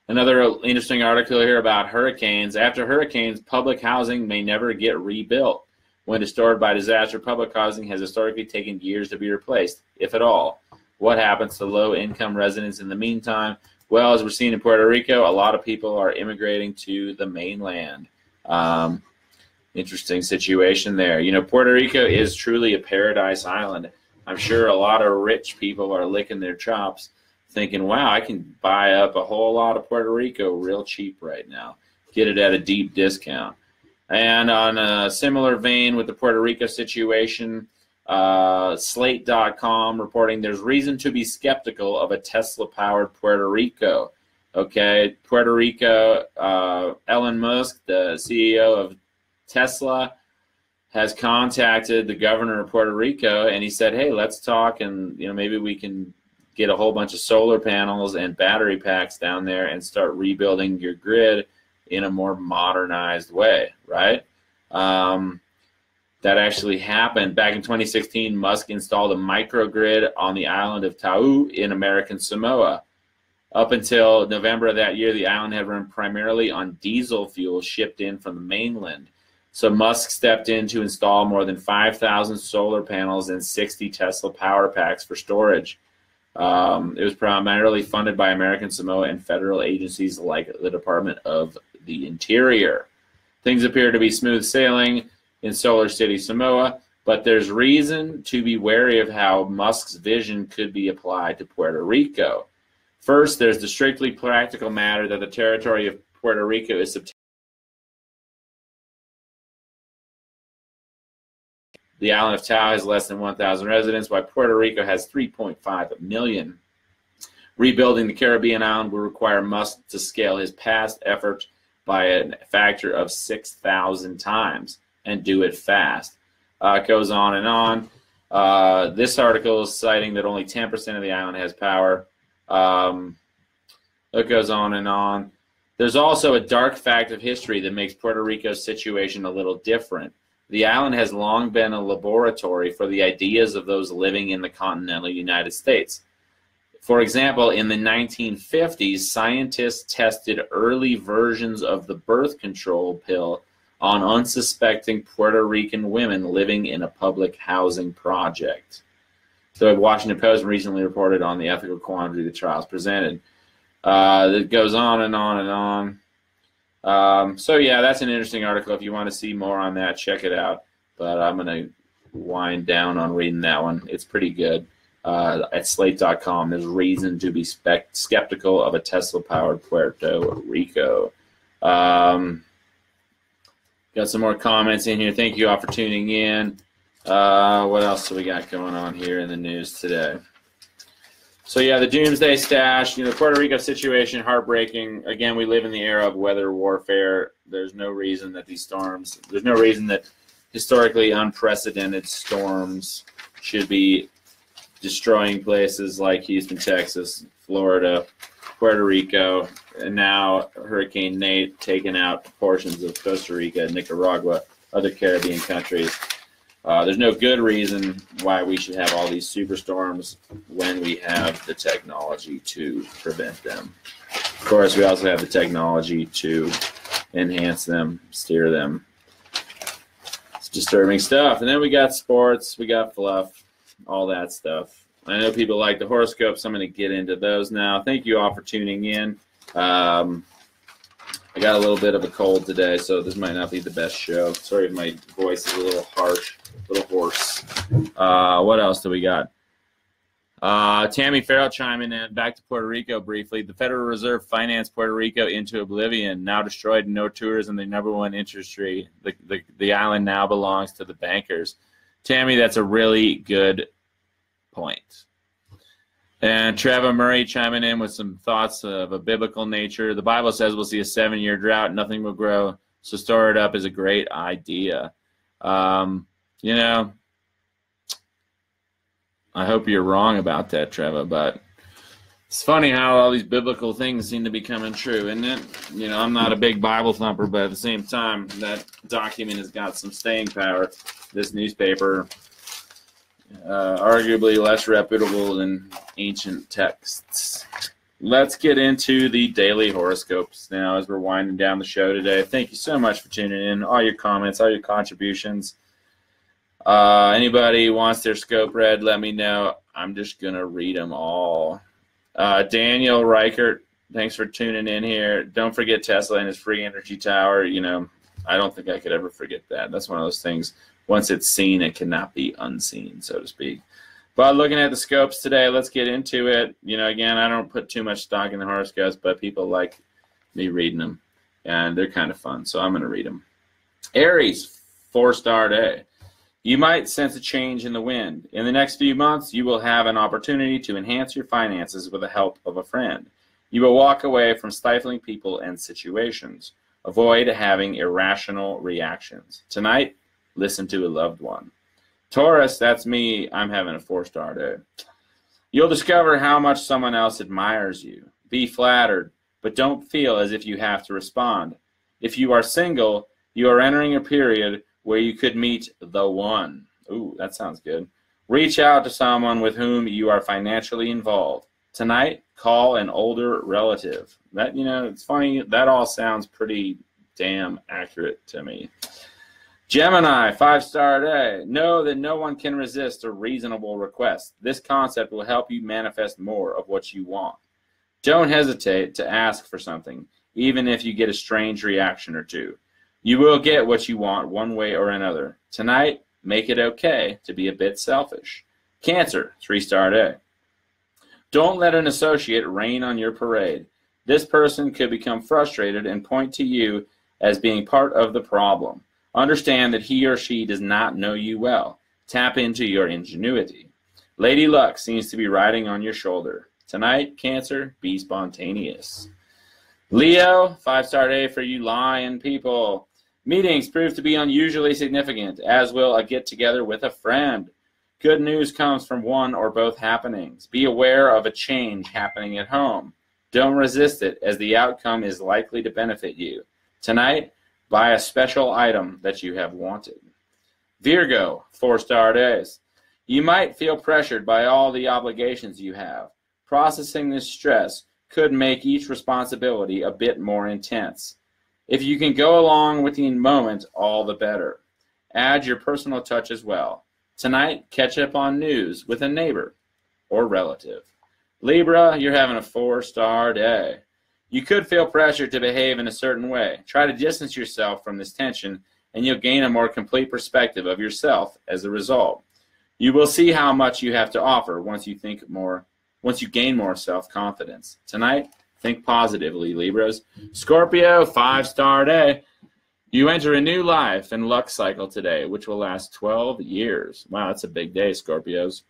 Another interesting article here about hurricanes. After hurricanes, public housing may never get rebuilt. When destroyed by disaster, public housing has historically taken years to be replaced, if at all. What happens to low-income residents in the meantime? Well, as we're seeing in Puerto Rico, a lot of people are immigrating to the mainland. Interesting situation there. You know, Puerto Rico is truly a paradise island. I'm sure a lot of rich people are licking their chops, thinking, wow, I can buy up a whole lot of Puerto Rico real cheap right now, get it at a deep discount. And on a similar vein with the Puerto Rico situation, Slate.com reporting there's reason to be skeptical of a Tesla-powered Puerto Rico. Okay, Puerto Rico, Elon Musk, the CEO of Tesla, has contacted the governor of Puerto Rico, and he said, hey, let's talk, and maybe we can get a whole bunch of solar panels and battery packs down there and start rebuilding your grid in a more modernized way, right? That actually happened. Back in 2016, Musk installed a microgrid on the island of Tau in American Samoa. Up until November of that year, the island had run primarily on diesel fuel shipped in from the mainland. So Musk stepped in to install more than 5,000 solar panels and 60 Tesla power packs for storage. It was primarily funded by American Samoa and federal agencies like the Department of the Interior. Things appear to be smooth sailing in Solar City, Samoa, but there's reason to be wary of how Musk's vision could be applied to Puerto Rico. First, there's the strictly practical matter that the territory of Puerto Rico is the island of Tau has less than 1,000 residents, while Puerto Rico has 3.5 million. Rebuilding the Caribbean island will require Musk to scale his past efforts by a factor of 6,000 times and do it fast. It goes on and on. This article is citing that only 10% of the island has power. It goes on and on. There's also a dark fact of history that makes Puerto Rico's situation a little different. The island has long been a laboratory for the ideas of those living in the continental United States. For example, in the 1950s, scientists tested early versions of the birth control pill on unsuspecting Puerto Rican women living in a public housing project. So the Washington Post recently reported on the ethical quandary the trials presented. It goes on and on and on. So yeah, that's an interesting article. If you want to see more on that, check it out. But I'm going to wind down on reading that one. It's pretty good. At Slate.com, there's reason to be skeptical of a Tesla-powered Puerto Rico. Got some more comments in here. Thank you all for tuning in. What else do we got going on here in the news today? So yeah, the doomsday stash, the Puerto Rico situation, heartbreaking. Again, we live in the era of weather warfare. There's no reason that there's no reason that historically unprecedented storms should be destroying places like Houston, Texas, Florida, Puerto Rico, and now Hurricane Nate taking out portions of Costa Rica, Nicaragua, other Caribbean countries. There's no good reason why we should have all these superstorms when we have the technology to prevent them. Of course, we also have the technology to enhance them, steer them. It's disturbing stuff. And then we got sports, we got fluff. all that stuff. I know people like the horoscopes. I'm going to get into those now. Thank you all for tuning in. I got a little bit of a cold today, so this might not be the best show. Sorry if my voice is a little harsh, a little hoarse. What else do we got? Tammy Farrell chiming in. Back to Puerto Rico briefly. The Federal Reserve financed Puerto Rico into oblivion. Now destroyed, no tourism, the #1 industry. The island now belongs to the bankers. Tammy, that's a really good point. And Trevor Murray chiming in with some thoughts of a biblical nature. The Bible says we'll see a 7-year drought. Nothing will grow. So store it up is a great idea. You know, I hope you're wrong about that, Trevor, but it's funny how all these biblical things seem to be coming true, isn't it? You know, I'm not a big Bible thumper, but at the same time, that document has got some staying power. This newspaper, arguably less reputable than ancient texts. Let's get into the daily horoscopes now as we're winding down the show today. Thank you so much for tuning in. All your comments, all your contributions. Anybody wants their scope read, let me know. I'm just going to read them all. Daniel Reichert, thanks for tuning in here. Don't forget Tesla and his free energy tower. You know, I don't think I could ever forget that. That's one of those things. Once it's seen, it cannot be unseen, so to speak. But looking at the scopes today, let's get into it. You know, again, I don't put too much stock in the horoscopes, but people like me reading them, and they're kind of fun, so I'm going to read them. Aries, 4-star day. You might sense a change in the wind. In the next few months, you will have an opportunity to enhance your finances with the help of a friend. You will walk away from stifling people and situations. Avoid having irrational reactions. Tonight, listen to a loved one. Taurus, that's me. I'm having a 4-star day. You'll discover how much someone else admires you. Be flattered, but don't feel as if you have to respond. If you are single, you are entering a period where you could meet the one. Ooh, that sounds good. Reach out to someone with whom you are financially involved. Tonight, call an older relative. That, you know, it's funny. That all sounds pretty damn accurate to me. Gemini, 5-star day. Know that no one can resist a reasonable request. This concept will help you manifest more of what you want. Don't hesitate to ask for something, even if you get a strange reaction or two. You will get what you want one way or another. Tonight, make it okay to be a bit selfish. Cancer, 3-star day. Don't let an associate rain on your parade. This person could become frustrated and point to you as being part of the problem. Understand that he or she does not know you well. Tap into your ingenuity. Lady Luck seems to be riding on your shoulder. Tonight, Cancer, be spontaneous. Leo, 5-star day for you lion people. Meetings prove to be unusually significant, as will a get-together with a friend. Good news comes from one or both happenings. Be aware of a change happening at home. Don't resist it, as the outcome is likely to benefit you. Tonight, buy a special item that you have wanted. Virgo, 4-star days. You might feel pressured by all the obligations you have. Processing this stress could make each responsibility a bit more intense. If you can go along with the moment, all the better. Add your personal touch as well. Tonight, catch up on news with a neighbor or relative. Libra, you're having a 4-star day. You could feel pressure to behave in a certain way. Try to distance yourself from this tension, and you'll gain a more complete perspective of yourself as a result. You will see how much you have to offer once you gain more self-confidence. Tonight, think positively, Libras. Scorpio, 5-star day. You enter a new life and luck cycle today, which will last 12 years. Wow, that's a big day, Scorpios.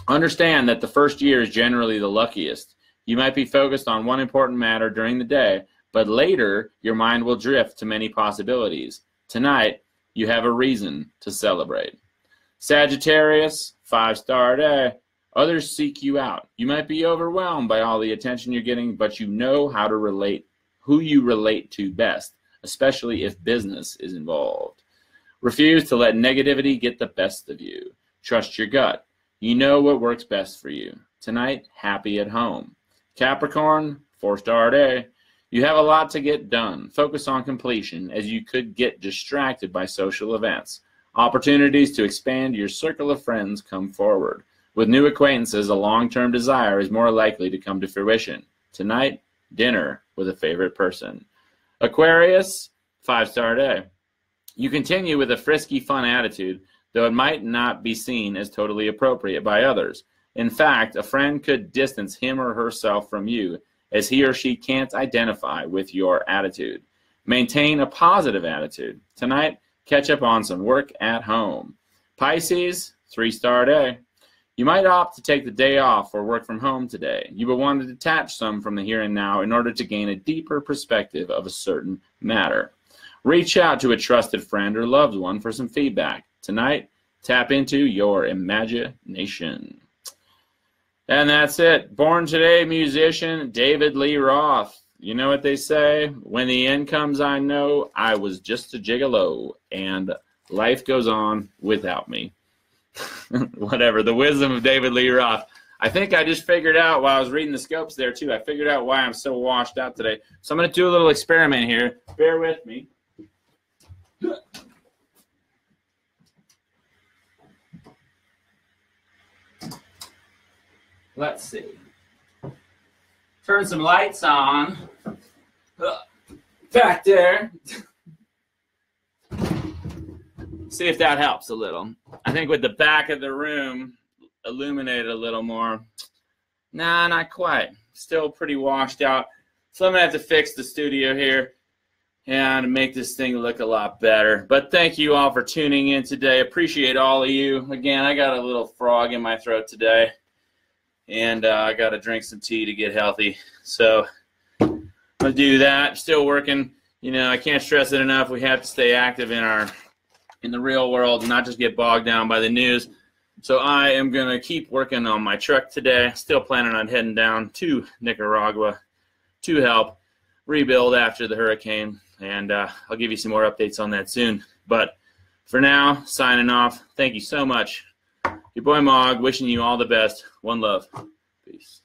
Understand that the first year is generally the luckiest. You might be focused on one important matter during the day, but later your mind will drift to many possibilities. Tonight, you have a reason to celebrate. Sagittarius, 5-star day. Others seek you out. You might be overwhelmed by all the attention you're getting, but you know how to relate, who you relate to best, especially if business is involved. Refuse to let negativity get the best of you. Trust your gut. You know what works best for you. Tonight, happy at home. Capricorn, 4-star day. You have a lot to get done. Focus on completion, as you could get distracted by social events. Opportunities to expand your circle of friends come forward. With new acquaintances, a long-term desire is more likely to come to fruition. Tonight, dinner with a favorite person. Aquarius, 5-star day. You continue with a frisky, fun attitude, though it might not be seen as totally appropriate by others. In fact, a friend could distance him or herself from you, as he or she can't identify with your attitude. Maintain a positive attitude. Tonight, catch up on some work at home. Pisces, 3-star day. You might opt to take the day off or work from home today. You will want to detach some from the here and now in order to gain a deeper perspective of a certain matter. Reach out to a trusted friend or loved one for some feedback. Tonight, tap into your imagination. And that's it. Born today musician David Lee Roth. You know what they say? When the end comes, I know I was just a gigolo, and life goes on without me. Whatever. The wisdom of David Lee Roth. I think I just figured out while I was reading the scopes there, too. I figured out why I'm so washed out today. So I'm going to do a little experiment here. Bear with me. Let's see. Turn some lights on. Back there. See if that helps a little. I think with the back of the room illuminated a little more. Nah, not quite. Still pretty washed out. So I'm going to have to fix the studio here and make this thing look a lot better. But thank you all for tuning in today. Appreciate all of you. Again, I got a little frog in my throat today. And I got to drink some tea to get healthy. So I'm going to do that. Still working. You know, I can't stress it enough. We have to stay active in the real world and not just get bogged down by the news. So I am going to keep working on my truck today. Still planning on heading down to Nicaragua to help rebuild after the hurricane. And I'll give you some more updates on that soon. But for now, signing off. Thank you so much. Your boy Mog, wishing you all the best. One love. Peace.